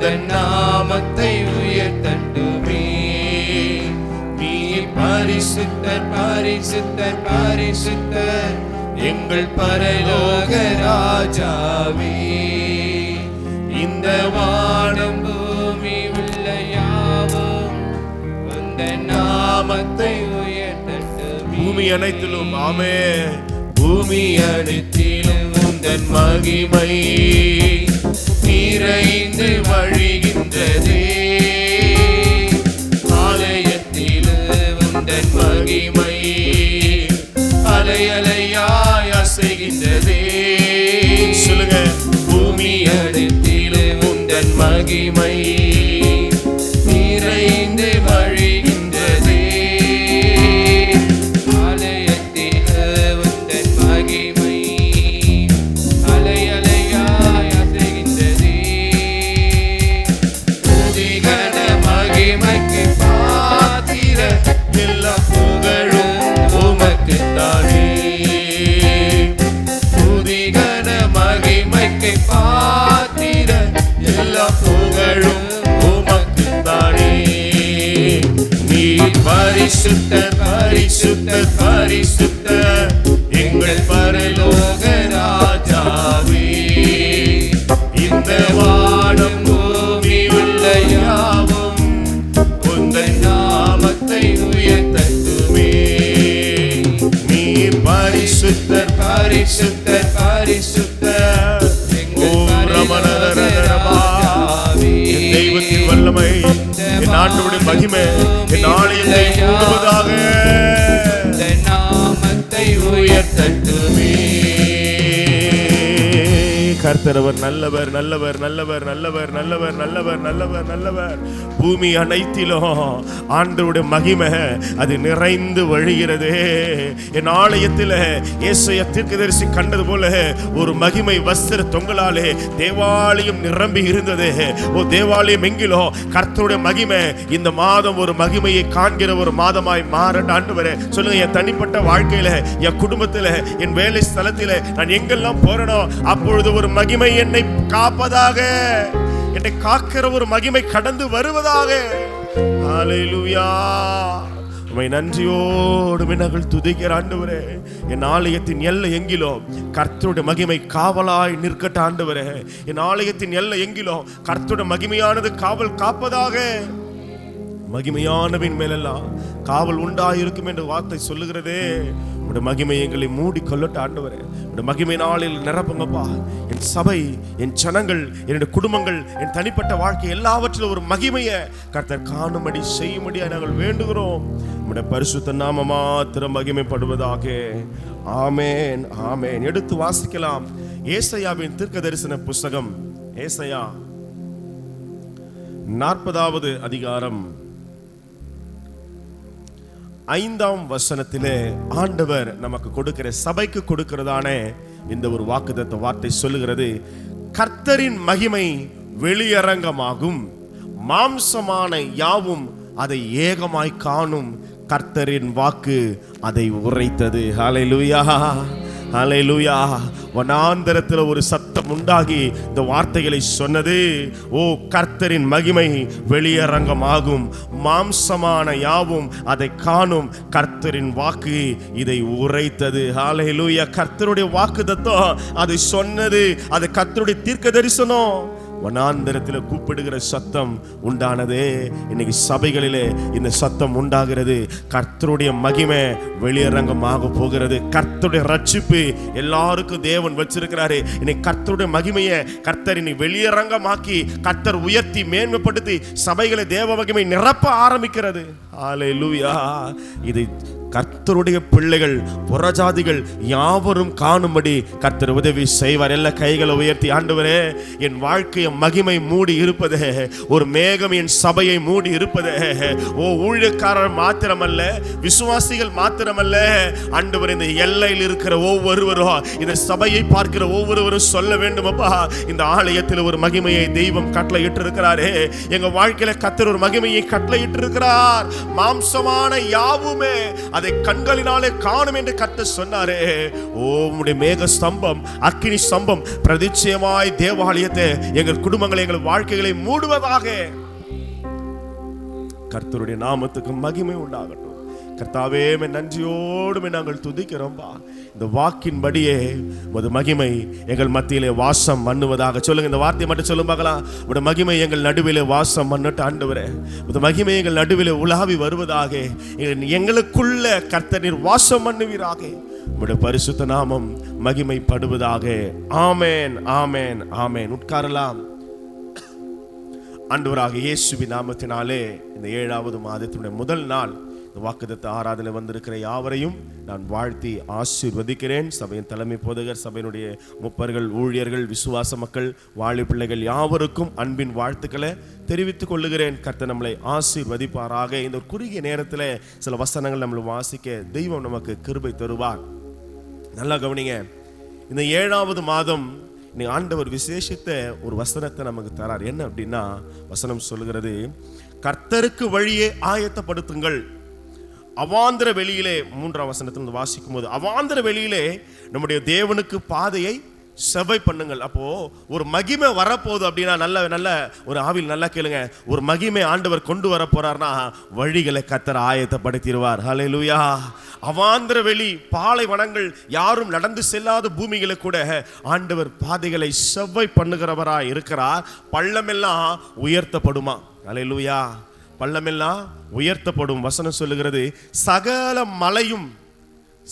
உந்தன் நாமத்தை உயர்த்தட்டுமே. நீ பரிசுத்தர் பரிசுத்தர் பரிசுத்தர் எங்கள் பரலோக ராஜாவே. இந்த வானம் பூமி உள்ள யாவும் உந்தன் நாமத்தை உயர்த்தட்டுமே. பூமி அனைத்திலும் ஆமென். பூமி அனைத்திலும் உந்தன் மகிமை நிறைந்து வழிகின்றதே. ஆலயத்திலும் உந்தன் மகிமை அலை அலையாய் அசைகின்றதே. சொல்லுங்க. பூமி அனைத்திலும் உந்தன் மகிமை நிறைந்து வழிகின்றதே. ஆலயத்திலும் உந்தன் மகிமை அலை அலையாய் அசைகின்றதே. துதிகன மகிமைக்கு பாத்திர எல்லா புகழும் உமக்குத்தானே. துதிகன மகிமைக்கு பாத்திர எல்லா புகழும் உமக்குத்தானே. நீ பரிசுத்தர் பரிசுத்தர் பரிசுத்தர் எங்கள் பரலோக ராஜாவே. இந்த வானம் பூமி உள்ள யாவும் உந்தன் நாமத்தை உயர்த்தட்டுமே. நீ பரிசுத்தர் பரிசுத்தர் பரிசுத்தர் எங்கள் பரலோக ராஜாவே. தெய்வத்தின் வல்லமை, என் ஆண்டவருடைய மகிமை என் ஆலயத்தை மூடுவதாக. உந்தன் நாமத்தை உயர்த்தட்டுமே. கர்த்தரவர் நல்லவர் நல்லவர் நல்லவர் நல்லவர் நல்லவர் நல்லவர் நல்லவர் நல்லவர். பூமி அனைத்திலும் ஆண்டவருடைய மகிமை அது நிறைந்து வழிகிறதே. என் ஆலயத்தில் ஏசாயா தீர்க்கதரிசி கண்டது போல ஒரு மகிமை வஸ்திர தொங்கலாலே தேவாலயம் நிரம்பி இருந்தது. ஓ தேவாலயம் எங்கிலோ கர்த்தருடைய மகிமை இந்த மாதம் ஒரு மகிமையை காண்கிற ஒரு மாதமாய் மாறட்டும் ஆண்டவரே. சொல்லுங்க. என் தனிப்பட்ட வாழ்க்கையில, என் குடும்பத்தில், என் வேலை ஸ்தலத்தில் நான் எங்கெல்லாம் போறேனோ அப்பொழுது ஒரு மகிமை என்னை காப்பதாக, என்னை காக்கிற ஒரு மகிமை கடந்து வருவதாக. ஹல்லேலூயா. உம்மை நன்றியோடு நாங்கள் துதிக்கிற ஆண்டவரே. என் ஆலயத்தின் எல்லை எங்கிலோ கர்த்தருடைய மகிமை காவலாய் நிற்கட்ட ஆண்டவரே. என் ஆலயத்தின் எல்லை எங்கிலோ கர்த்தருடைய மகிமையானது காவல் காப்பதாக. மகிமையானவின் மேலெல்லாம் காவல் உண்டாயிருக்கும் என்று வார்த்தை சொல்லுகிறதே. உடைய மகிமை எங்களை மூடி கொள்ளட்ட ஆண்டவரே. உடைய மகிமை நாளில் நிரப்புங்கப்பா. என் சபை, என் ஜனங்கள், என்னுடைய குடும்பங்கள், என் தனிப்பட்ட வாழ்க்கை எல்லாவற்றிலும் ஒரு மகிமையை கர்த்தர் காணும்படி செய்யும்படியாக நாங்கள் வேண்டுகிறோம். உடைய பரிசுத்த நாம மாத்திரம் மகிமைப்படுவதாக. ஆமேன் ஆமேன். எடுத்து வாசிக்கலாம். ஏசாயாவின் தீர்க்க தரிசன புஸ்தகம், ஏசாயா 40வது அதிகாரம் 5ஆம் வசனத்திலே ஆண்டவர் நமக்கு கொடுக்கிற, சபைக்கு கொடுக்கிறதான இந்த ஒரு வாக்குத்தத்த வார்த்தை சொல்லுகிறது. கர்த்தரின் மகிமை வெளியரங்கமாகும், மாம்சமான யாவும் அதை ஏகமாய் காணும், கர்த்தரின் வாக்கு அதை உரைத்தது. ஹல்லேலூயா ஹல்லேலூயா. வனாந்தரத்தில் ஒரு சத்தம் உண்டாகி இந்த வார்த்தைகளை சொன்னது. ஓ கர்த்தரின் மகிமை வெளியரங்கமாகும், மாம்சமான யாவும் அதை காணும், கர்த்தரின் வாக்கு இதை உரைத்தது. ஹல்லேலூயா. கர்த்தருடைய வாக்குத்தத்தம் அது சொன்னது. அது கர்த்தருடைய தீர்க்க தரிசனம். வனாந்தரத்தில் கூப்பிடுகிற சத்தம் உண்டானதே. இன்னைக்கு சபைகளிலே இந்த சத்தம் உண்டாகிறது. கர்த்தருடைய மகிமை வெளியரங்கமாக போகிறது. கர்த்தருடைய ரட்சிப்பு எல்லாருக்கும் தேவன் வச்சிருக்கிறாரு. இன்னைக்கு கர்த்தருடைய மகிமையை கர்த்தர் இன்னைக்கு வெளியரங்கமாக்கி கர்த்தர் உயர்த்தி மேன்மைப்படுத்தி சபைகளை தேவ மகிமை நிரப்ப ஆரம்பிக்கிறது. ஹல்லேலூயா. இது கர்த்தருடைய பிள்ளைகள், புறஜாதிகள் யாவரும் காணும்படி கர்த்தர் உதவி செய்வார். எல்லா கைகளை உயர்த்தி, ஆண்டவரே என் வாழ்க்கையை மகிமை மூடி இருப்பதே, ஒரு மேகம் என் சபையை மூடி இருப்பதே. ஓ ஊழியக்காரர் மாத்திரமல்ல, விசுவாசிகள் மாத்திரமல்ல, ஆண்டவர் இந்த எல்லையில் இருக்கிற ஒவ்வொருவரும், இந்த சபையை பார்க்கிற ஒவ்வொருவரும் சொல்ல வேண்டும், அப்பா இந்த ஆலயத்தில் ஒரு மகிமையை தெய்வம் கட்டளையிட்டு இருக்கிறாரே. எங்க வாழ்க்கையில கர்த்தர் ஒரு மகிமையை கட்டளையிட்டு இருக்கிறார். மாம்சமான யாவுமே அதை கண்களினாலே காணும் என்று கர்த்தர் சொன்னாரே. ஓ, உம்முடைய மேக ஸ்தம்பம், அக்கினி ஸ்தம்பம் பிரதிச்சயமாய் தேவாலயத்தை, எங்கள் குடும்பங்களை, எங்கள் வாழ்க்கைகளை மூடுவதாக. கர்த்தருடைய நாமத்துக்கு மகிமை உண்டாகட்டும். கர்த்தாவே, நன்றியோடு நாங்கள் துதிக்கிறோம்பா. இந்த வாக்கின்படியே உமது மகிமை எங்கள் மத்தியிலே வாசம் பண்ணுவதாக. சொல்லுங்க, இந்த வார்த்தையை மட்டும் சொல்லும் பார்க்கலாம். உடைய மகிமை எங்கள் நடுவிலே வாசம் பண்ணட்டு ஆண்டவரே. உமது மகிமை எங்கள் நடுவிலே உலாவி வருவதாக. எங்களுக்குள்ள கர்த்தர் நீர் வாசம் பண்ணுவீராக. உம்முடைய பரிசுத்த நாமம் மகிமைப்படுவதாக. ஆமென், ஆமென், ஆமென். உட்காரலாம். ஆண்டவராக இயேசுவின் நாமத்தினாலே இந்த 7வது மாதத்தினுடைய முதல் நாள் இந்த வாக்குத்தத்த ஆராதனை வந்திருக்கிற யாவரையும் நான் வாழ்த்தி ஆசீர்வதிக்கிறேன். சபையின் தலைமை போதகர், சபையினுடைய முப்பர்கள், ஊழியர்கள், விசுவாச மக்கள், வாழி பிள்ளைகள் யாவருக்கும் அன்பின் வாழ்த்துக்களை தெரிவித்துக் கொள்ளுகிறேன். கர்த்தர் நம்மளை ஆசீர்வதிப்பாராக. இந்த ஒரு குறுகிய நேரத்தில் சில வசனங்கள் நம்மளை வாசிக்க தெய்வம் நமக்கு கிருபை தருவார். நல்லா கவனிங்க. இந்த 7வது மாதம் இன்னைக்கு ஆண்டவர் விசேஷித்த ஒரு வசனத்தை நமக்கு தரார். என்ன அப்படின்னா, வசனம் சொல்லுகிறது, கர்த்தருக்கு வழியே ஆயத்தப்படுத்துங்கள். அவாந்தர வெளியிலே, 3ஆம் வசனத்திலிருந்து வாசிக்கும் போது, அவாந்தர வெளியிலே நம்முடைய தேவனுக்கு பாதையை செவ்வை பண்ணுங்கள். அப்போ ஒரு மகிமை வரப்போகுது அப்படின்னா, நல்ல நல்ல ஒரு ஆவியில் நல்லா கேளுங்க, ஒரு மகிமை ஆண்டவர் கொண்டு வர போறார்னா வழிகளை கர்த்தர் ஆயத்தப்படுத்திடுவார். ஹல்லேலூயா. அவாந்தர வெளி, பாலைவனங்கள், யாரும் நடந்து செல்லாத பூமிகளை கூட ஆண்டவர் பாதைகளை செவ்வை பண்ணுகிறவராய் இருக்கிறார். பள்ளமெல்லாம் உயர்த்தப்படுமா. ஹல்லேலூயா. பள்ளமெல்லாம் உயர்த்தப்படும். வசனம் சொல்லுகிறது, சகல மலையும்,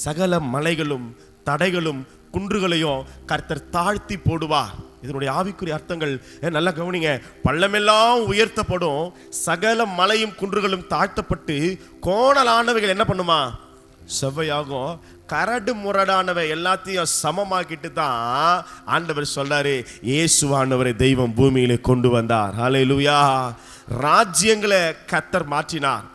சகல மலைகளும் தடைகளும் குன்றுகளையும் கர்த்தர் தாழ்த்தி போடுவார். இதனுடைய ஆவிக்குரிய அர்த்தங்கள் நல்லா கவனிங்க. பள்ளமெல்லாம் உயர்த்தப்படும், சகல மலையும் குன்றுகளும் தாழ்த்தப்பட்டு கோணலானவைகள் என்ன பண்ணுமா, செவ்வையாகும். கரடு முரடானவை எல்லாத்தையும் சமமாக்கிட்டு தான் ஆண்டவர் சொல்றாரு, இயேசுவானவரை தெய்வம் பூமியிலே கொண்டு வந்தார். ஹல்லேலூயா. ராஜ்யங்களை கர்த்தர் மாற்றினார்,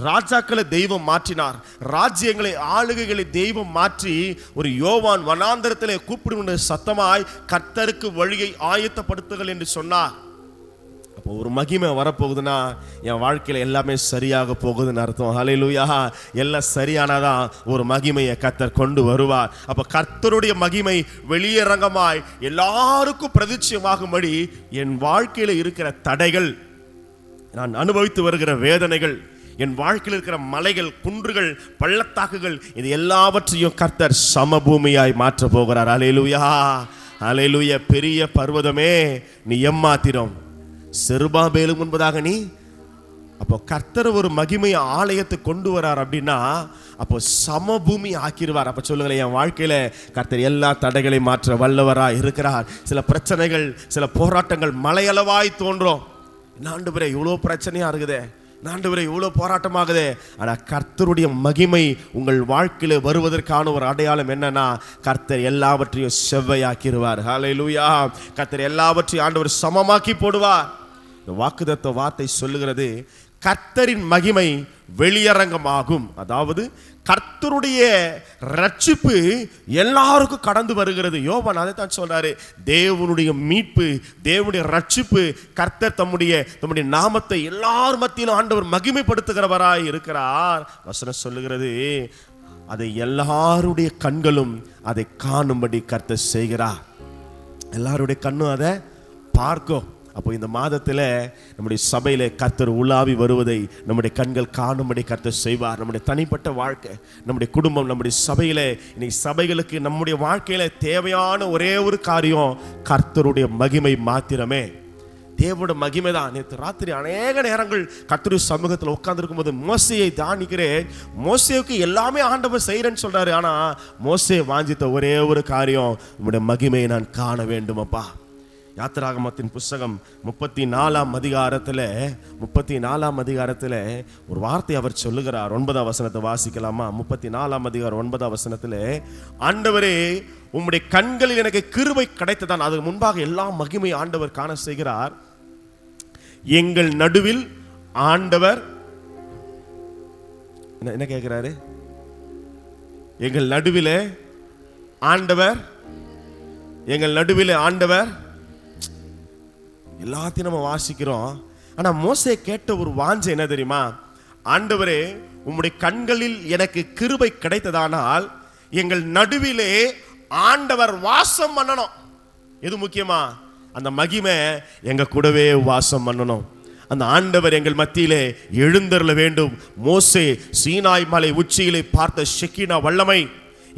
ராஜாக்களை தெய்வம் மாற்றினார், ராஜ்யங்களை, ஆளுகைகளை தெய்வம் மாற்றி ஒரு யோவான் வனாந்தரத்திலே கூப்பிடுகின்ற சத்தமாய் கர்த்தருக்கு வழியை ஆயத்தப்படுத்துங்கள் என்று சொன்னார். அப்போ ஒரு மகிமை வரப்போகுதுன்னா என் வாழ்க்கையில எல்லாமே சரியாக போகுதுன்னு அர்த்தம். ஹல்லேலூயா. எல்லாம் சரியானதான் ஒரு மகிமையை கர்த்தர் கொண்டு வருவார். அப்ப கர்த்தருடைய மகிமை வெளியரங்கமாய் எல்லாருக்கும் பிரதிச்சயமாகும்படி என் வாழ்க்கையில இருக்கிற தடைகள், நான் அனுபவித்து வருகிற வேதனைகள், என் வாழ்க்கையில் இருக்கிற மலைகள், குன்றுகள், பள்ளத்தாக்குகள், இது எல்லாவற்றையும் கர்த்தர் சமபூமியாய் மாற்ற போகிறார். ஹல்லேலூயா. ஹல்லேலூயா. பெரிய பர்வதமே நீ எம்மாத்திரம், செருபாபேலு முன்பதாக நீ. அப்போ கர்த்தர் ஒரு மகிமை ஆலயத்தை கொண்டு வரார் அப்படின்னா அப்போ சமபூமி ஆக்கிடுவார். அப்போ சொல்லுங்களேன், என் வாழ்க்கையில கர்த்தர் எல்லா தடைகளையும் மாற்ற வல்லவராய் இருக்கிறார். சில பிரச்சனைகள், சில போராட்டங்கள் மலையளவாய் தோன்றும். ஆண்டவரே இவ்வளோ பிரச்சனையா இருக்குதே, ஆண்டவரே இவ்வளோ போராட்டமாகுதே. ஆனால் கர்த்தருடைய மகிமை உங்கள் வாழ்க்கையில வருவதற்கான ஒரு அடையாளம் என்னன்னா, கர்த்தர் எல்லாவற்றையும் செவ்வையாக்கிடுவார். ஹல்லேலூயா. கர்த்தர் எல்லாவற்றையும் ஆண்டவர் சமமாக்கி போடுவார். இந்த வாக்குத்தத்த வார்த்தை சொல்லுகிறது, கர்த்தரின் மகிமை வெளியரங்கமாகும். அதாவது கர்த்தருடைய ரட்சிப்பு எல்லாருக்கும் கடந்து வருகிறது. யோவான் அதை தான் சொல்றாரு, தேவனுடைய மீட்பு, தேவனுடைய ரட்சிப்பு, கர்த்தர் தம்முடைய நாமத்தை எல்லார் மத்தியிலும் ஆண்டவர் மகிமைப்படுத்துகிறவராய் இருக்கிறார். வசனம் சொல்லுகிறது, அதை எல்லாருடைய கண்களும் அதை காணும்படி கர்த்தர் செய்கிறார். எல்லாருடைய கண்ணும் அதை பார்க்கும். அப்போ இந்த மாதத்தில் நம்முடைய சபையில கர்த்தர் உலாவி வருவதை நம்முடைய கண்கள் காணும்படி கர்த்தர் செய்வார். நம்முடைய தனிப்பட்ட வாழ்க்கை, நம்முடைய குடும்பம், நம்முடைய சபையில, இன்னைக்கு சபைகளுக்கு நம்முடைய வாழ்க்கையில தேவையான ஒரே ஒரு காரியம் கர்த்தருடைய மகிமை மாத்திரமே. தேவனுடைய மகிமை தான். நேற்று ராத்திரி அநேக நேரங்கள் கர்த்தருடைய சமூகத்தில் உட்கார்ந்துருக்கும் போது மோசேயை தியானிக்கிறேன். மோசேவுக்கு எல்லாமே ஆண்டவர் செய்யறேன்னு சொல்றாரு. ஆனா மோசே வாஞ்சித்த ஒரே ஒரு காரியம், உம்முடைய மகிமையை நான் காண வேண்டுமப்பா. யாத்திராகமத்தின் புஸ்தகம் 34ஆம் அதிகாரத்தில் ஒரு வார்த்தை அவர் சொல்லுகிறார். 9ஆம் வசனத்தை வாசிக்கலாமா? 34ஆம் அதிகாரம் 9ஆம் வசனத்தில், ஆண்டவரே உம்முடைய கண்களில் எனக்கு கிருபை கிடைத்ததான். அதுக்கு முன்பாக எல்லா மகிமை ஆண்டவர் காண செய்கிறார். எங்கள் நடுவில் ஆண்டவர் என்ன கேட்கிறாரு? எங்கள் நடுவில் ஆண்டவர், எங்கள் நடுவில் ஆண்டவர். எல்லாத்தையும் நம்ம வாசிக்கிறோம். ஆனா மோசே கேட்ட ஒரு வாஞ்சை என்ன தெரியுமா? ஆண்டவரே உம்முடைய கண்களில் எனக்கு கிருபை கிடைத்ததானால் எங்கள் நடுவிலே ஆண்டவர் வாசம் பண்ணணும். எது முக்கியமா? அந்த மகிமை எங்க கூடவே வாசம் பண்ணணும். அந்த ஆண்டவர் எங்கள் மத்தியிலே எழுந்தருள வேண்டும். மோசே சீனாய் மலை உச்சியிலே பார்த்த ஷெக்கினா வல்லமை,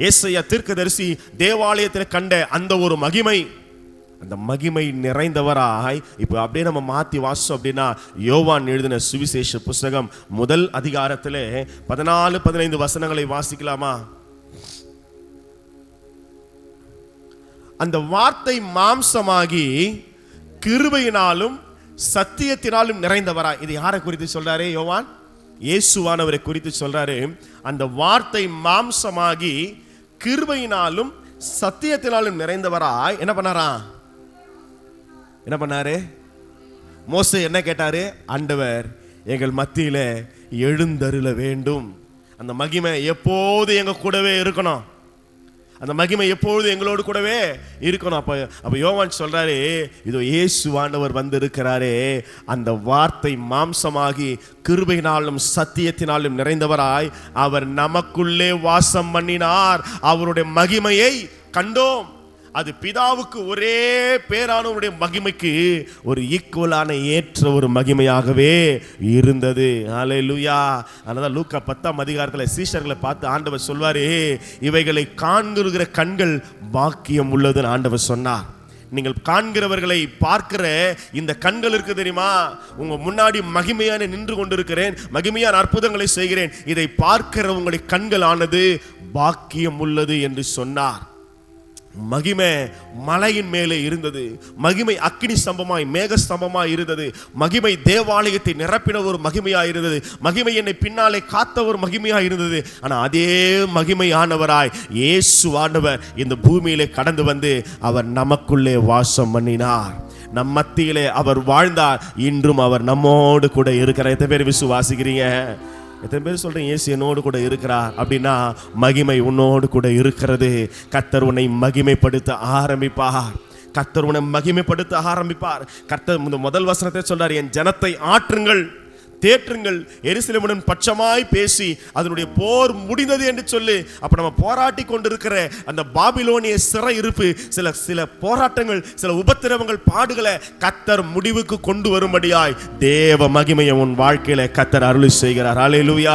ஏசாயா தீர்க்கதரிசி தேவாலயத்தில் கண்ட அந்த ஒரு மகிமை, அந்த மகிமை நிறைந்தவராய் இப்போ அப்படியே நம்ம மாத்தி வாசம் அப்படின்னா யோவான் எழுதின சுவிசேஷ புஸ்தகம் முதல் அதிகாரத்திலே 14-15 வசனங்களை வாசிக்கலாமா? அந்த வார்த்தை மாம்சமாகி கிருபையினாலும் சத்தியத்தினாலும் நிறைந்தவராய். இது யாரை குறித்து சொல்றாரு யோவான்? இயேசுவானவரை குறித்து சொல்றாரு. அந்த வார்த்தை மாம்சமாகி கிருபையினாலும் சத்தியத்தினாலும் நிறைந்தவராய் என்ன பண்ணாரு? மோசே என்ன கேட்டாரு? ஆண்டவர் எங்கள் மத்தியில எழுந்தருள வேண்டும். அந்த மகிமை எப்போது எங்க கூடவே இருக்கணும். அந்த மகிமை எப்பொழுது எங்களோடு கூடவே இருக்கணும். அப்ப யோவான் சொல்றாரு, இதோ இயேசுவானவர் வந்து இருக்கிறாரே, அந்த வார்த்தை மாம்சமாகி கிருபையினாலும் சத்தியத்தினாலும் நிறைந்தவராய் அவர் நமக்குள்ளே வாசம் பண்ணினார். அவருடைய மகிமையை கண்டோம். அது பிதாவுக்கு ஒரே பேரானவருடைய மகிமைக்கு ஒரு ஈக்குவலான ஏற்ற ஒரு மகிமையாகவே இருந்தது. ஹல்லேலூயா. அதனால லூக்கா 10ஆம் அதிகாரத்தில் சீஷர்களை பார்த்து ஆண்டவர் சொல்வாரு, இவைகளை காண்கிற கண்கள் பாக்கியம் உள்ளதுன்னு ஆண்டவர் சொன்னார். நீங்கள் காண்கிறவர்களை பார்க்கிற இந்த கண்கள் இருக்கு தெரியுமா? உங்க முன்னாடி மகிமையான நின்று கொண்டிருக்கிறேன், மகிமையான அற்புதங்களை செய்கிறேன், இதை பார்க்கிற உங்களுடைய கண்கள் ஆனது பாக்கியம் உள்ளது என்று சொன்னார். மகிமை மலையின் மேலே இருந்தது. மகிமை அக்கினி ஸ்தம்பமாய் மேக ஸ்தம்பமாய் இருந்தது. மகிமை தேவாலயத்தை நிரப்பின ஒரு மகிமையாய் இருந்தது. மகிமை என்னை பின்னாலே காத்த ஒரு மகிமையாய் இருந்தது. ஆனா அதே மகிமை ஆனவராய் இயேசு ஆண்டவர் இந்த பூமியிலே கடந்து வந்து அவர் நமக்குள்ளே வாசம் பண்ணினார். நம் மத்தியிலே அவர் வாழ்ந்தார். இன்றும் அவர் நம்மோடு கூட இருக்கிறார். எத்தனை பேர் விசுவாசிக்கிறீங்க? எத்தனை பேர் சொல்றீங்க இயேசு என்னோடு கூட இருக்கிறார்? அப்படின்னா மகிமை உன்னோடு கூட இருக்கிறது. கர்த்தர் உன்னை மகிமைப்படுத்த ஆரம்பிப்பார். கர்த்தர் உன்னை மகிமைப்படுத்த ஆரம்பிப்பார். கர்த்தர் முதல் வசனத்தை சொல்றார், என் ஜனத்தை ஆற்றுங்கள், தேற்றுங்கள், எருசலேமுடன் பட்சமாய் பேசி அதனுடைய போர் முடிந்தது என்று சொல்லி. அப்ப நம்ம போராட்டி கொண்டிருக்கிற அந்த பாபிலோனிய சிறை இருப்பு, சில போராட்டங்கள், சில உபத்திரவங்கள், பாடுகளை கர்த்தர் முடிவுக்கு கொண்டு வரும்படியாய் தேவ மகிமையை உன் வாழ்க்கையில கர்த்தர் அருளி செய்கிறார். ஹல்லேலூயா,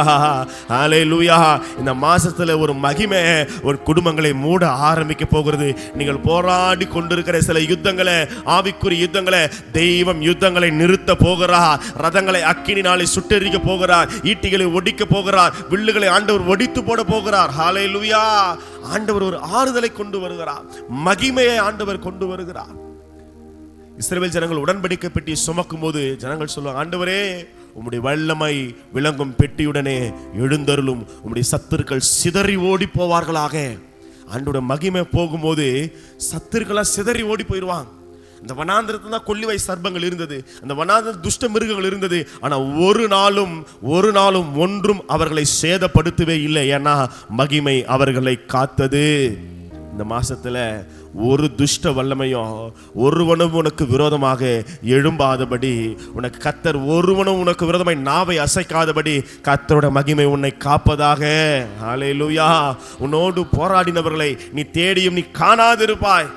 ஹல்லேலூயா. இந்த மாசத்துல ஒரு மகிமை ஒரு குடும்பங்களை மூட ஆரம்பிக்க போகிறது. நீங்கள் போராடி கொண்டிருக்கிற சில யுத்தங்களை, ஆவிக்குரிய யுத்தங்களை, தெய்வம் யுத்தங்களை நிறுத்த போகிறார். ரதங்களை அக்கினி சுட்டெரிக்க போகிறார். ஈட்டிகளை ஒடிக்க போகிறார். வில்லுகளை ஆண்டவர் ஒடித்து போட போகிறார். ஹல்லேலூயா. ஆண்டவர் ஒரு ஆறுதலை கொண்டு வருகிறார். மகிமையை ஆண்டவர் கொண்டு வருகிறார். இஸ்ரவேல் ஜனங்கள் உடன்படிக்கை பெட்டியை சுமக்கும் போது ஜனங்கள் சொல்லுவாங்க, ஆண்டவரே உம்முடைய வல்லமை விளங்கும் பெட்டியுடனே எழுந்தருளும், உம்முடைய சத்துருக்கள் சிதறி ஓடி போவார்களாக. ஆண்டோட மகிமை போகும்போது சத்துருக்களா சிதறி ஓடி போயிடுவாங்க. அந்த வனாந்திரத்துல தான் கொள்ளிவை சர்ப்பங்கள் இருந்தது, அந்த வனாந்திர துஷ்ட மிருகங்கள் இருந்தது. ஆனா ஒரு நாளும் ஒன்றும் அவர்களை சேதப்படுத்தவே இல்லை. ஏன்னா மகிமை அவர்களை காத்தது. இந்த மாசத்துல ஒரு துஷ்ட வல்லமையும் ஒருவனும் உனக்கு விரோதமாக எழும்பாதபடி, உனக்கு கர்த்தர் ஒருவனும் உனக்கு விரோதமாய் நாவை அசைக்காதபடி கர்த்தரோட மகிமை உன்னை காப்பதாக. ஹல்லேலூயா. உன்னோடு போராடினவர்களை நீ தேடியும் நீ காணாதிருப்பாய்.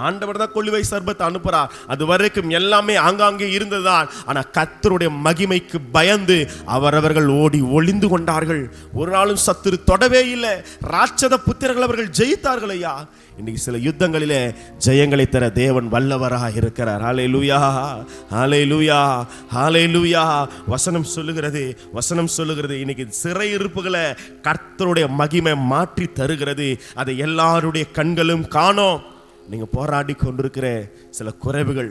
ஆண்டவர் தான் கொள்ளுவை சர்பத்தை அனுப்புறார். அது வரைக்கும் எல்லாமே ஆங்காங்கே இருந்ததுதான். ஆனா கர்த்தருடைய மகிமைக்கு பயந்து அவரவர்கள் ஓடி ஒளிந்து கொண்டார்கள். ஒரு நாளும் சத்துரு தொடவே இல்லை. ராட்சத புத்திரர்கள் அவர்கள் ஜெயித்தார்கள். ஐயா, இன்னைக்கு சில யுத்தங்களிலே ஜெயங்களை தர தேவன் வல்லவராக இருக்கிறார். ஹல்லேலூயா, ஹல்லேலூயா, ஹல்லேலூயா. வசனம் சொல்லுகிறது இன்னைக்கு சிறையிருப்புகளை கர்த்தருடைய மகிமை மாற்றி தருகிறது. அதை எல்லாருடைய கண்களும் காணோம். நீங்க போராடி கொண்டிருக்கிற சில குறைவுகள்,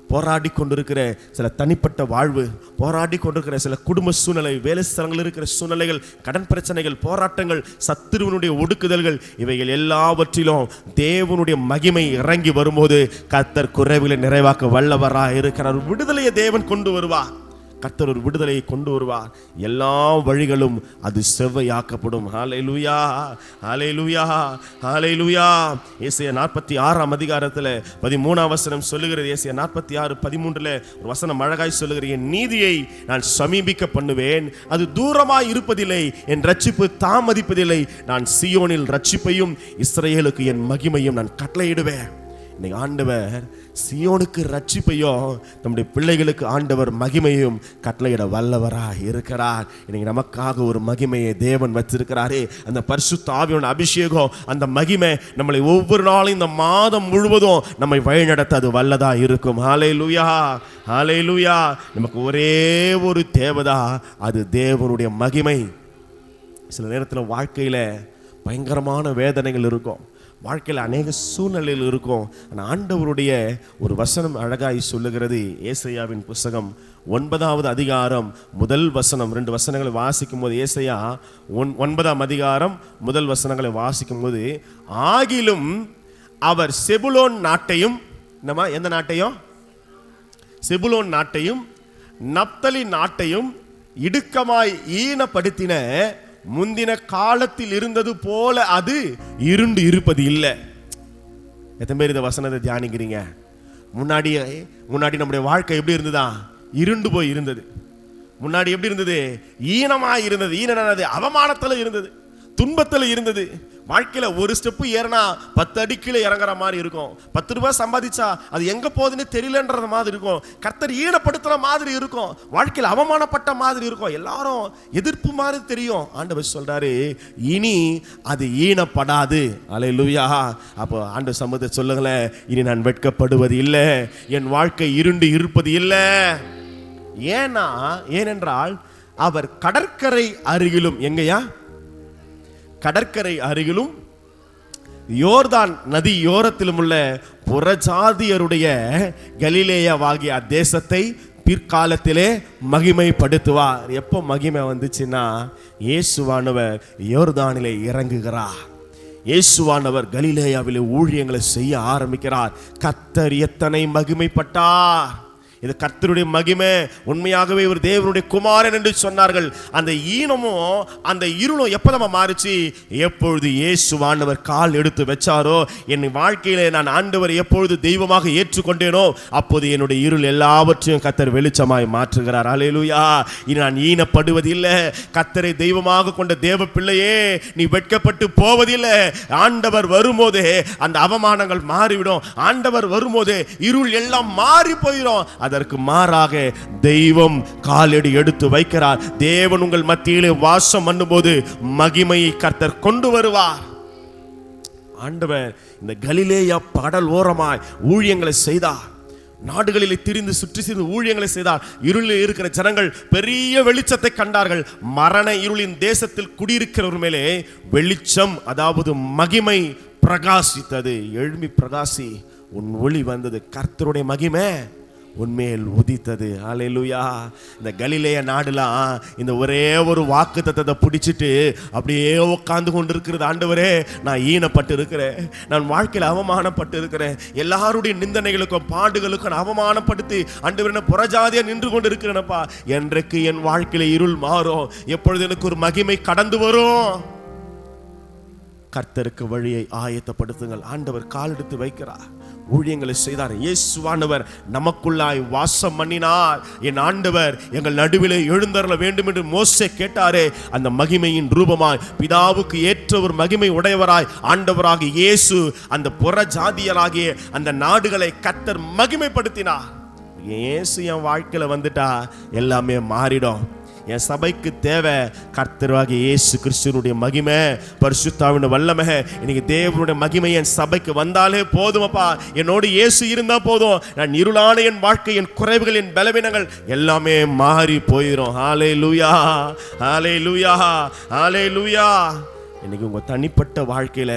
போராடி கொண்டிருக்கிற சில தனிப்பட்ட வாழ்வு, போராடி கொண்டிருக்கிற சில குடும்ப சூழ்நிலை, வேலை ஸ்தலங்கள் இருக்கிற சூழ்நிலைகள், கடன் பிரச்சனைகள், போராட்டங்கள், சத்துருவனுடைய ஒடுக்குதல்கள், இவைகள் எல்லாவற்றிலும் தேவனுடைய மகிமை இறங்கி வரும்போது கர்த்தர் குறைவுகளை நிறைவாக்க வல்லவராக இருக்கிறார். விடுதலையை தேவன் கொண்டு வருவார். கர்த்தர் ஒரு விடுதலையை கொண்டு வருவார். எல்லா வழிகளும் அது செவ்வையாக்கப்படும். ஹல்லேலூயா, ஹல்லேலூயா, ஹல்லேலூயா. ஏசாயா 46 அதிகாரத்தில் 13 வசனம் சொல்லுகிறது. ஏசாயா 46:13 ஒரு வசனம் அழகாய் சொல்லுகிறது, என் நீதியை நான் சமீபிக்க பண்ணுவேன், அது தூரமாய் இருப்பதில்லை, என் ரட்சிப்பு தாமதிப்பதில்லை. நான் சீயோனில் ரட்சிப்பையும் இஸ்ரவேலுக்கு என் மகிமையும் நான் கட்டளையிடுவேன். இன்னைக்கு ஆண்டவர் சீயோனுக்கு ரட்சிப்பையும் நம்முடைய பிள்ளைகளுக்கு ஆண்டவர் மகிமையும் கட்டளையிட வல்லவராக இருக்கிறார். இன்னைக்கு நமக்காக ஒரு மகிமையை தேவன் வச்சிருக்கிறாரே, அந்த பரிசுத்த ஆவியோட அபிஷேகம், அந்த மகிமை நம்மளை ஒவ்வொரு நாளும் இந்த மாதம் முழுவதும் நம்மை வழிநடத்த அது வல்லதா இருக்கும். ஹல்லேலூயா, ஹல்லேலூயா. நமக்கு ஒரே ஒரு தேவதா, அது தேவனுடைய மகிமை. சில நேரத்தில் வாழ்க்கையில் பயங்கரமான வேதனைகள் இருக்கும், வாழ்க்கையில் அநேக சூழ்நிலையில் இருக்கும். ஆனால் ஆண்டவருடைய ஒரு வசனம் அழகாய் சொல்லுகிறது. ஏசாயாவின் புஸ்தகம் 9 அதிகாரம் 1 வசனம், 2 வசனங்களை வாசிக்கும் போது, ஏசாயா 9 அதிகாரம் 1 வசனங்களை வாசிக்கும் போது, ஆகிலும் அவர் செபுலோன் நாட்டையும், எந்த நாட்டையும்? செபுலோன் நாட்டையும் நப்தலி நாட்டையும் இடுக்கமாய் ஈனப்படுத்தின முந்தின காலத்தில் இருந்தது போல அது இருண்டு இருப்பது இல்லை. எத்தனை பேர் இந்த வசனத்தை தியானிக்கிறீங்க? முன்னாடி நம்முடைய வாழ்க்கை எப்படி இருந்ததா? இருண்டு போய் இருந்தது. முன்னாடி எப்படி இருந்தது? ஈனமாய் இருந்தது. ஈனது அவமானத்தில் இருந்தது, துன்பத்தில் இருந்தது. வாழ்க்கையில ஒரு ஸ்டெப்பு ஏறினா 10 அடி கீழே இறங்குற மாதிரி இருக்கும். 10 ரூபாய் சம்பாதிச்சா அது எங்க போகுதுன்னு தெரியலன்றது மாதிரி இருக்கும். கர்த்தர் ஈனப்படுத்துற மாதிரி இருக்கும். வாழ்க்கையில் அவமானப்பட்ட மாதிரி இருக்கும். எல்லாரும் எதிர்ப்பு மாதிரி தெரியும். ஆண்டவர் சொல்றாரு, இனி அது ஈனப்படாது. அல்லேலூயா. அப்போ ஆண்டவர் சமூகத்தை சொல்லுங்களேன், இனி நான் வெட்கப்படுவது இல்லை, என் வாழ்க்கை இருண்டு இருப்பது இல்லை. ஏனென்றால் அவர் கடற்கரை அருகிலும், எங்கயா? கடற்கரை அருகிலும் யோர்தான் நதியோரத்திலும் உள்ள புறஜாதியருடைய கலிலேயாவாகிய தேசத்தை பிற்காலத்திலே மகிமைப்படுத்துவார். எப்போ மகிமை வந்துச்சுன்னா, இயேசுவானவர் யோர்தானிலே இறங்குகிறார். இயேசுவானவர் கலிலேயாவிலே ஊழியங்களை செய்ய ஆரம்பிக்கிறார். கர்த்தர் எத்தனை மகிமைப்பட்டார்! இது கர்த்தருடைய மகிமை. உண்மையாகவே ஒரு தேவனுடைய குமாரன் என்று சொன்னார்கள். அந்த ஈனமும் அந்த இருளும் எப்போதான் மாறிச்சு? எப்பொழுது இயேசுவானவர் கால் எடுத்து வச்சாரோ, என் வாழ்க்கையில நான் ஆண்டவர் எப்பொழுது தெய்வமாக ஏற்றுக்கொண்டேனோ, அப்போது என்னுடைய இருள் எல்லாவற்றையும் கர்த்தர் வெளிச்சமாய் மாற்றுகிறார். அல்லேலூயா. இனி நான் ஈனப்படுவதில்லை. கர்த்தரை தெய்வமாக கொண்ட தேவ பிள்ளையே, நீ வெட்கப்பட்டு போவதில்லை. ஆண்டவர் வரும்போதே அந்த அவமானங்கள் மாறிவிடும். ஆண்டவர் வரும்போதே இருள் எல்லாம் மாறி போயிடும். அதற்கு மாறாக தெய்வம் காலடி எடுத்து வைக்கிறார். தேவன் உங்கள் மத்தியிலே வாசம் பண்ணும்போது மகிமையை கர்த்தர் கொண்டு வருவார். ஆண்டவர் இந்த கலிலேயா கடல் ஓரமாய் ஊழியங்களை செய்தார். நாடுகளில் திரிந்து சுற்றி திரிந்து ஊழியங்களை செய்தார். இருளில் இருக்கிற ஜனங்கள் பெரிய வெளிச்சத்தை கண்டார்கள். மரண இருளின் தேசத்தில் குடியிருக்கிறவர் மேலே வெளிச்சம், அதாவது மகிமை பிரகாசித்தது. எழும்பி பிரகாசி, உன் ஒளி வந்தது. கர்த்தருடைய மகிமை உன்மேல் உதித்தது. அல்லேலூயா. இந்த கலிலேய நாடுலாம் இந்த ஒரே ஒரு வாக்குத்தத்தத்தை பிடிச்சிட்டு அப்படியே உட்கார்ந்து கொண்டு இருக்கிறது. ஆண்டவரே, நான் ஈனப்பட்டு இருக்கிறேன், நான் வாழ்க்கையில் அவமானப்பட்டு இருக்கிறேன், எல்லாருடைய நிந்தனைகளுக்கும் பாடுகளுக்கும் நான் அவமானப்படுத்தி ஆண்டவரே புறஜாதியா நின்று கொண்டு இருக்கிறேனப்பா. என்றைக்கு என் வாழ்க்கையில இருள் மாறும், எப்பொழுது எனக்கு ஒரு மகிமை கடந்து வரும்? கர்த்தருக்கு வழியை ஆயத்தப்படுத்துங்கள். ஆண்டவர் கால் எடுத்து வைக்கிறார், ஊழியங்களை செய்தார். இயேசுவானவர் நமக்குள்ளாய் வாசம் பண்ணினார். என் ஆண்டவர் எங்கள் நடுவிலே எழுந்தருள வேண்டும் என்று மோசே கேட்டாரே, அந்த மகிமையின் ரூபமாய் பிதாவுக்கு ஏற்ற ஒரு மகிமை உடையவராய் ஆண்டவராகிய இயேசு அந்த புற ஜாதியராகிய அந்த நாடுகளை கர்த்தர் மகிமைப்படுத்தினார். இயேசு என் வாழ்க்கையில வந்துட்டா எல்லாமே மாறிடும். என் சபைக்கு தேவை கர்த்தராகிய இயேசு கிறிஸ்துவினுடைய மகிமை, பரிசுத்தாவினுடைய வல்லமை. இன்னைக்கு தேவனுடைய மகிமை என் சபைக்கு வந்தாலே போதுமப்பா. என்னோடு இயேசு இருந்தா போதும். நான் இருளான என் வாழ்க்கை, என் குறைவுகள், என் பலவீனங்கள் எல்லாமே மாறி போயிடும். ஹல்லேலூயா, ஹல்லேலூயா, ஹல்லேலூயா. இன்னைக்கு உங்க தனிப்பட்ட வாழ்க்கையில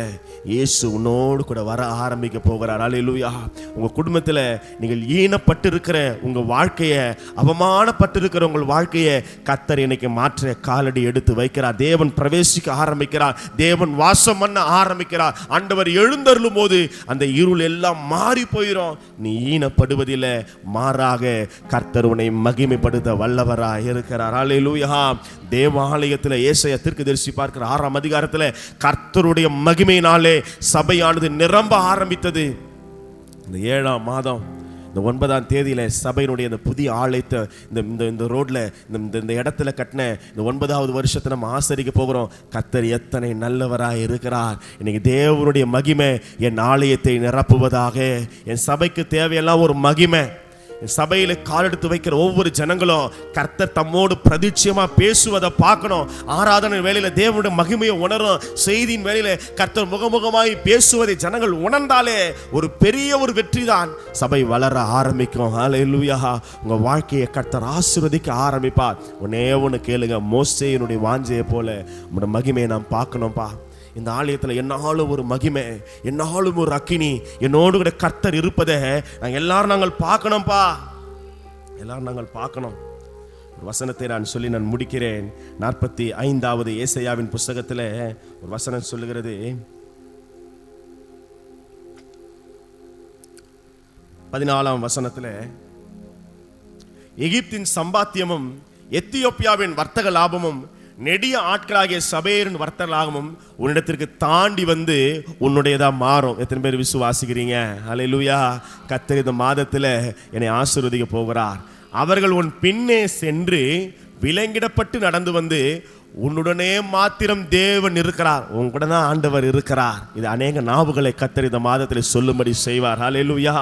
இயேசு உன்னோடு கூட வர ஆரம்பிக்க போகிறார். அல்லேலூயா. உங்க குடும்பத்துல நீங்கள் ஈனப்பட்டு இருக்கிற உங்க வாழ்க்கையை, அவமானப்பட்டு இருக்கிற உங்கள் வாழ்க்கையை கர்த்தர் இன்னைக்கு மாற்ற காலடி எடுத்து வைக்கிறார். தேவன் பிரவேசிக்க ஆரம்பிக்கிறார். தேவன் வாசம் பண்ண ஆரம்பிக்கிறார். ஆண்டவர் எழுந்தருளும் போது அந்த இருள் எல்லாம் மாறி போயிடும். நீ ஈனப்படுவதில்லை, மாறாக கர்த்தர் உன்னை மகிமைப்படுத்த வல்லவராய் இருக்கிறார். அல்லேலூயா. தேவாலயத்தில் ஏசாயா தீர்க்கதரிசி பார்க்கிற 6ஆம் அதிகாரத்தில் கர்த்தருடைய மகிமையினாலே சபையானது நிரம்ப ஆரம்பித்தது. இந்த 7ஆம் மாதம் இந்த 9ஆம் தேதியில சபையினுடைய இந்த புதிய ஆலயத்தை இந்த ரோட்ல இந்த இடத்துல கட்டின இந்த 9வது வருஷத்தை நம்ம ஆசரிக்க போகிறோம். கர்த்தர் எத்தனை நல்லவராய் இருக்கிறார். இன்னைக்கு தேவனுடைய மகிமை என் ஆலயத்தை நிரப்புவதாக. என் சபைக்கு தேவையெல்லாம் ஒரு மகிமை. சபையில கால் எடுத்து வைக்கிற ஒவ்வொரு ஜனங்களும் கர்த்தர் தம்மோடு பிரதிட்சயமா பேசுவதை பார்க்கணும். ஆராதனை வேளையில தேவனுடைய மகிமையை உணரும். செய்தியின் வேளையில கர்த்தர் முகமுகமாய் பேசுவதை ஜனங்கள் உணர்ந்தாலே ஒரு பெரிய ஒரு வெற்றி தான். சபை வளர ஆரம்பிக்கும். ஹல்லேலூயா. உங்க வாழ்க்கையை கர்த்தர் ஆசீர்வதிக்க ஆரம்பிப்பார். ஒண்ணே கேளுங்க, மோசேயினுடைய வாஞ்சையை போல உங்களுடைய மகிமையை நாம் பார்க்கணும்பா. இந்த ஆலயத்தில் என்னாலும் ஒரு மகிமை, என்னாலும் ஒரு அக்கினி, என்னோடு கூட கர்த்தர் இருப்பதை நாங்கள் பார்க்கணும்ப்பா. எல்லாரும் நாங்கள் பார்க்கணும். ஒரு வசனத்தை நான் சொல்லி நான் முடிக்கிறேன். 45வது ஏசாயாவின் புஸ்தகத்தில் ஒரு வசனம் சொல்லுகிறது. 14ஆம் வசனத்தில், எகிப்தின் சம்பாத்தியமும் எத்தியோப்பியாவின் வர்த்தக லாபமும் நெடிய ஆட்களாகிய சபையரின் வர்த்தகலாகமும் உன்னிடத்திற்கு தாண்டி வந்து உன்னுடையதா மாறும். எத்தனை பேர் விசுவாசிக்கிறீங்க? அல்லேலூயா. கர்த்தர் இந்த மாதத்தில் என்னை ஆசீர்வதிக்க போகிறார். அவர்கள் உன் பின்னே சென்று விலங்கிடப்பட்டு நடந்து வந்து உன்னுடனே மாத்திரம் தேவன் இருக்கிறார். உன் கூட தான் ஆண்டவர் இருக்கிறார். இது அநேக நாவுகளை கர்த்தர் இந்த மாதத்தில் சொல்லும்படி செய்வார். ஹல்லேலூயா.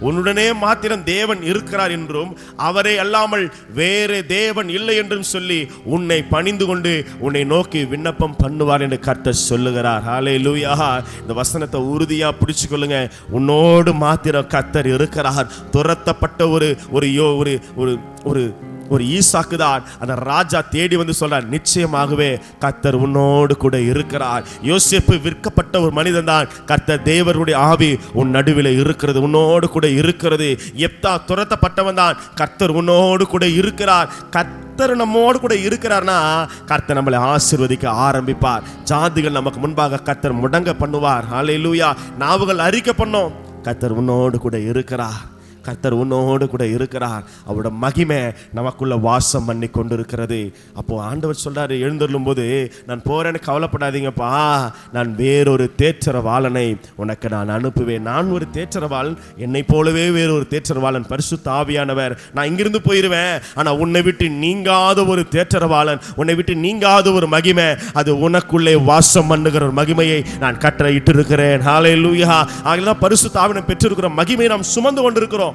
உன்னுடனே மாத்திரம் தேவன் இருக்கிறார் என்றும் அவரை அல்லாமல் வேறு தேவன் இல்லை என்றும் சொல்லி உன்னை பணிந்து கொண்டு உன்னை நோக்கி விண்ணப்பம் பண்ணுவார் என்று கர்த்தர் சொல்லுகிறார். ஹல்லேலூயா. இந்த வசனத்தை உறுதியா பிடிச்சு கொள்ளுங்க. உன்னோடு மாத்திரம் கர்த்தர் இருக்கிறார். துரத்தப்பட்ட ஒரு ஈசாக்கு தான் அந்த ராஜா தேடி வந்து சொல்றார், நிச்சயமாகவே கர்த்தர் உன்னோடு கூட இருக்கிறார். யோசேப்பு விற்கப்பட்ட ஒரு மனிதன் தான். கர்த்தர் தேவருடைய ஆவி உன் நடுவில் இருக்கிறது, உன்னோடு கூட இருக்கிறது. எப்தா துரத்தப்பட்டவன் தான். கர்த்தர் உன்னோடு கூட இருக்கிறார். கர்த்தர் நம்மோடு கூட இருக்கிறார்னா கர்த்தர் நம்மளை ஆசீர்வதிக்க ஆரம்பிப்பார். ஜாதிகள் நமக்கு முன்பாக கர்த்தர் முடங்க பண்ணுவார். ஹல்லேலூயா. நாவுகள் அறிக்கை பண்ணும், கர்த்தர் உன்னோடு கூட இருக்கிறார். கர்த்தர் உன்னோடு கூட இருக்கிறார். அவரோட மகிமை நமக்குள்ள வாசம் பண்ணி கொண்டிருக்கிறது. அப்போ ஆண்டவர் சொல்றாரு, எழுந்தருளும் போது, நான் போறேன்னு கவலைப்படாதீங்கப்பா, நான் வேறொரு தேற்றரவாளனை உனக்கு நான் அனுப்புவேன். நான் ஒரு தேற்றரவாளன், என்னை போலவே வேறொரு தேற்றரவாளன் பரிசுத்த ஆவியானவர். நான் இங்கிருந்து போயிருவேன், ஆனா உன்னை விட்டு நீங்காத ஒரு தேற்றரவாளன், உன்னை விட்டு நீங்காத ஒரு மகிமை, அது உனக்குள்ளே வாசம் பண்ணுகிற ஒரு மகிமையை நான் கட்டளையிட்டு இருக்கிறேன். ஹல்லேலூயா. ஆகலாம் பரிசுத்த ஆவியை பெற்றிருக்கிற மகிமையை நாம் சுமந்து கொண்டிருக்கிறோம்.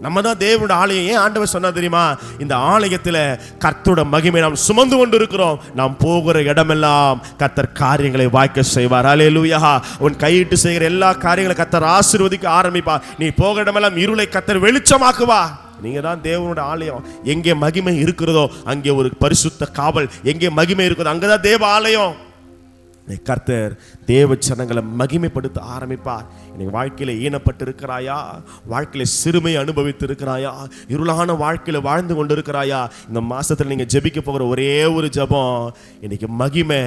நம்ம தான் தேவனுடைய ஆலயம். ஏன் ஆண்டவர் சொன்னா தெரியுமா? இந்த ஆலயத்தில் கர்த்தரோட மகிமை நாம் சுமந்து கொண்டு இருக்கிறோம். நாம் போகிற இடமெல்லாம் கர்த்தர் காரியங்களை வாய்க்க செய்வார். அல்லேலூயா. உன் கையிட்டு செய்கிற எல்லா காரியங்களை கர்த்தர் ஆசீர்வதிக்க ஆரம்பிப்பார். நீ போகிற இடமெல்லாம் இருளை கர்த்தர் வெளிச்சமாக்குவா. நீங்க தான் தேவனுடைய ஆலயம். எங்கே மகிமை இருக்கிறதோ அங்கே ஒரு பரிசுத்த காவல். எங்கே மகிமை இருக்கிறதோ அங்கதான் தேவ ஆலயம். கர்த்தர் தேவ ஜனங்களை மகிமைப்படுத்த ஆரம்பிப்பார். இன்னைக்கு வாழ்க்கையில ஈனப்பட்டு இருக்கிறாயா? வாழ்க்கையில சிறுமை அனுபவித்து இருக்கிறாயா? இருளான வாழ்க்கையில வாழ்ந்து கொண்டு இருக்கிறாயா? இந்த மாசத்துல நீங்க ஜெபிக்க போகிற ஒரே ஒரு ஜெபம், இன்னைக்கு மகிமை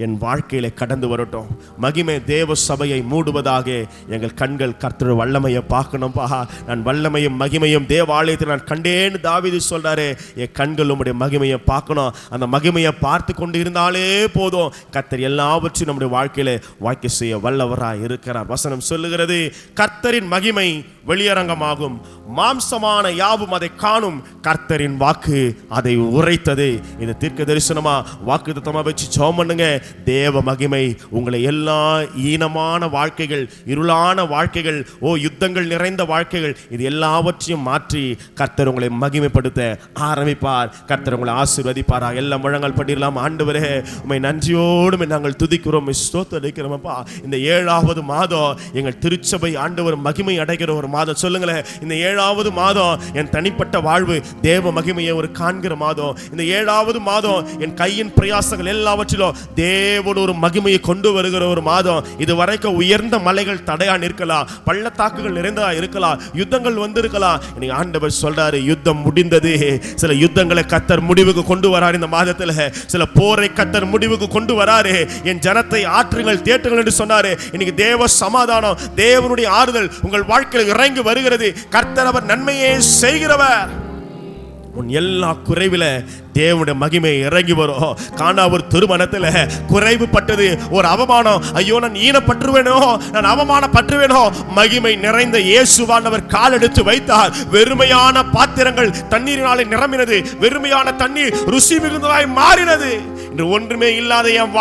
என் வாழ்க்கையில கடந்து வரட்டும். மகிமை தேவ சபையை மூடுவதாக எங்கள் கண்கள் கர்த்தர் வல்லமையை பார்க்கணும்பா. நான் வல்லமையும் மகிமையும் தேவ ஆலயத்தில் நான் கண்டேன்னு தாவீது சொல்றாரு. என் கண்கள் உம்முடைய மகிமையை பார்க்கணும். அந்த மகிமையை பார்த்து கொண்டு இருந்தாலே போதும். கர்த்தர் எல்லாவற்றையும் நம்முடைய வாழ்க்கையில வாய்க்க செய்ய வல்லவராய் இருக்கிறார். வசனம் சொல்லுகிறது, கர்த்தரின் மகிமை வெளியரங்கமாகும், மாம்சமான யாவும் அதை காணும், கர்த்தரின் வாக்கு அதை உரைத்தது. இது தீர்க்க தரிசனமா வாக்குத்தத்தமா வச்சு ஜெபம் பண்ணுங்க. தேவ மகிமை உங்களை எல்லா ஈனமான வாழ்க்கைகள், இருளான வாழ்க்கைகள், யுத்தங்கள் நிறைந்த வாழ்க்கைகள், இது எல்லாவற்றையும் மாற்றி கர்த்தர் உங்களை மகிமைப்படுத்த ஆரம்பிப்பார். கர்த்தர் உங்களை ஆசீர்வதிப்பாராக. எல்லாம் முழங்கால் படிடலாம். ஆண்டவரே, உம்மை நன்றியோடு நாங்கள் துதிக்கிறோம், ஸ்தோத்திரிக்கிறோம்ப்பா. இந்த 7வது மாதம் எங்கள் திருச்சபை ஆண்டவர் மகிமை அடைகிற ஒரு மாதம். சொல்லுங்களேன், இந்த 7வது மாதம் என் தனிப்பட்ட வாழ்வு தேவ மகிமையை ஒரு காண்கிற மாதம். இந்த 7வது மாதம் என் கையின் பிரயாசங்கள் எல்லாவற்றிலும் தேவன் ஒரு மகிமையை கொண்டு வருகிற ஒரு மாதம். இது வரைக்கும் உயர்ந்த மலைகள் தடையா நிற்கலாம், பள்ளத்தாக்குகள் நிறைந்ததா இருக்கலாம், யுத்தங்கள் வந்திருக்கலாம். இன்னைக்கு ஆண்டவர் சொல்றாரு, யுத்தம் முடிந்தது. சில யுத்தங்களை கர்த்தர் முடிவுக்கு கொண்டு வராரு இந்த மாதத்துல. சில போரை கர்த்தர் முடிவுக்கு கொண்டு வராரு. என் ஜனத்தை ஆற்றுங்கள் தேற்றுங்கள் என்று சொன்னாரு. இன்னைக்கு தேவ சமாதானம், தேவனுடைய ஆறுதல் உங்கள் வாழ்க்கையில் இறங்கி வருகிறது. கர்த்தர் அவர் நன்மையே செய்கிறவர். உன் எல்லா குறைவில தேவனுடைய மகிமை இறங்கி வரும். காணா ஒரு திருமணத்துல குறைவு பட்டது, ஒரு அவமானம். ஐயோ நான் ஈனப்பட்டுருவேனோ, நான் அவமானப்பட்டுருவேனோ. மகிமை நிறைந்த இயேசுவானவர் கால் எடுத்து வைத்தார். வெறுமையான பாத்திரங்கள் தண்ணீரினாலே நிரம்பினது. வெறுமையான தண்ணீர் ருசி மிகுந்ததாய் மாறினது. இன்று ஒன்றுமே இல்லாத என்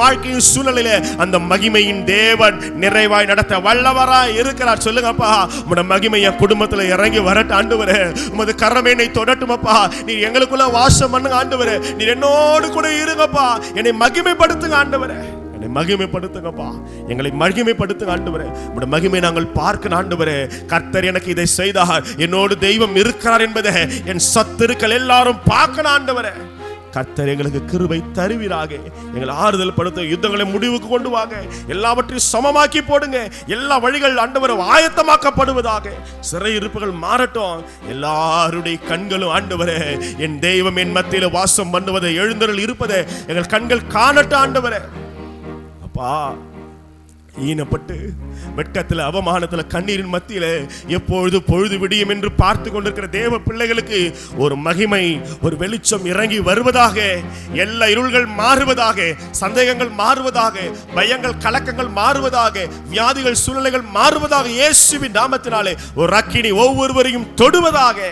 வாழ்க்கையின் சூழலிலே அந்த மகிமையின் தேவன் நிறைவாய் நடத்த வல்லவராய் இருக்கிறார். சொல்லுங்கப்பா, உம்முடைய மகிமை என் குடும்பத்துல இறங்கி வரட்டும் ஆண்டவரே. உமது கரமே என்னை தொடட்டும் அப்பா. நீ எங்களுக்குள்ள வாசம் பண்ணுங்க ஆண்டவரே. நீ என்னோடு கூட இருங்கப்பா. என்னை மகிமைப்படுத்துங்க ஆண்டவரே. என்னை மகிமைப்படுத்துங்கப்பா. எங்களை மகிமைப்படுத்துங்க ஆண்டவரே. உம்முடைய மகிமை நாங்கள் பார்க்க ஆண்டவரே. கர்த்தர் எனக்கு இதை செய்தார், என்னோடு தெய்வம் இருக்கிறார் என்பதை என் சத்துருக்கள் எல்லாரும் பார்க்கணும் ஆண்டவரே. கர்த்தர் எங்களுக்கு கிருபை தருவீராக. எங்களை ஆறுதல் படுத்த, யுத்தங்களை முடிவுக்கு கொண்டு வாங்க. எல்லாவற்றையும் சமமாக்கி போடுங்க. எல்லா வழிகள் ஆண்டவர் ஆயத்தமாக்கப்படுவதாக. சிறையிருப்புகள் மாறட்டும். எல்லாருடைய கண்களும் ஆண்டவரே, என் தெய்வம் என் மத்தியில் வாசம் பண்ணுவதை, எழுந்தருள் இருப்பதை எங்கள் கண்கள் காணட்டும் ஆண்டவரே. அப்பா, ஈனப்பட்டு வெட்கத்தில் அவமானத்தில் கண்ணீரின் மத்தியில எப்பொழுது பொழுது விடியும் என்று பார்த்து கொண்டிருக்கிற தேவ பிள்ளைகளுக்கு ஒரு மகிமை, ஒரு வெளிச்சம் இறங்கி வருவதாக. எல்லா இருள்கள் மாறுவதாக, சந்தேகங்கள் மாறுவதாக, பயங்கள் கலக்கங்கள் மாறுவதாக, வியாதிகள் சூழ்நிலைகள் மாறுவதாக. இயேசுவின் நாமத்தினாலே ஒரு அக்கினி ஒவ்வொருவரையும் தொடுவதாக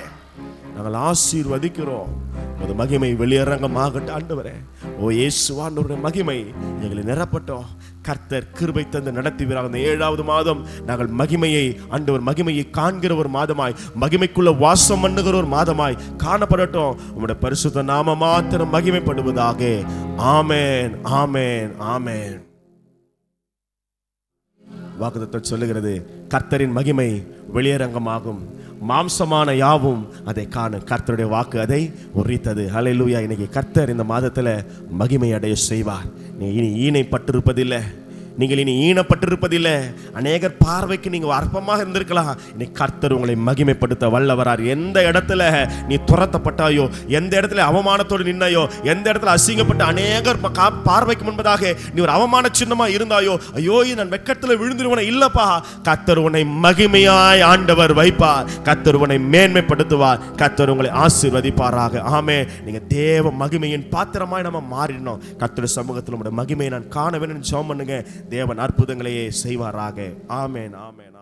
நாங்கள் ஆசீர்வதிக்கிறோம். அது மகிமை வெளியரங்கமாகட்டும் ஆண்டவரே. ஓ இயேசுவானவருடைய மகிமை எங்களை நிரப்பட்டோம். கர்த்தர் கிருபை தந்து நடத்துவீராக. இந்த 7வது மாதம் நாங்கள் மகிமையை, ஆண்டவர் மகிமையை காண்கிற ஒரு மாதமாய், மகிமைக்குள்ள வாசம் பண்ணுகிற ஒரு மாதமாய் காணப்படட்டும். உம்முடைய பரிசுத்த நாம மாத்திரம் மகிமைப்படுவதாக. ஆமென், ஆமென், ஆமென். வாக்குத்தத்தம் சொல்லுகிறது, கர்த்தரின் மகிமை வெளியரங்கமாகும், மாம்சமான யாவும் அதை காண. கர்த்தருடைய வாக்கு அதை உரித்தது. ஹல்லேலூயா. இன்னைக்கு கர்த்தர் இந்த மாதத்துல மகிமை அடைய செய்வார். நீ இனி ஈனைப்பட்டிருப்பதில்லை, நீங்கள் இனி ஈனப்பட்டிருப்பதில்லை. அநேகர் பார்வைக்கு நீங்கள் அற்பமாக இருந்திருக்கலாம். இன்னைக்கு கர்த்தர் உங்களை மகிமைப்படுத்த வல்லவரார். எந்த இடத்துல நீ துரத்தப்பட்டாயோ, எந்த இடத்துல அவமானத்தோடு நின்னாயோ, எந்த இடத்துல அசிங்கப்பட்ட அநேகர் பார்வைக்கு முன்பதாக நீ ஒரு அவமான சின்னமா இருந்தாயோ, ஐயோ நான் வெட்கத்தில் விழுந்துருவன இல்லப்பா. கர்த்தர் உன்னை மகிமையாய் ஆண்டவர் வைப்பார். கர்த்தர் உன்னை மேன்மைப்படுத்துவார். கர்த்தர் உங்களை ஆசீர்வதிப்பாராக. ஆமே. நீங்க தேவ மகிமையின் பாத்திரமாய் நம்ம மாறிடணும். கர்த்தர் சமூகத்தில் உங்களுடைய மகிமையை நான் காண வேண்டும். ஜெபம் பண்ணுங்க. தேவன் அற்புதங்களையே செய்வாராக. ஆமென், ஆமென்.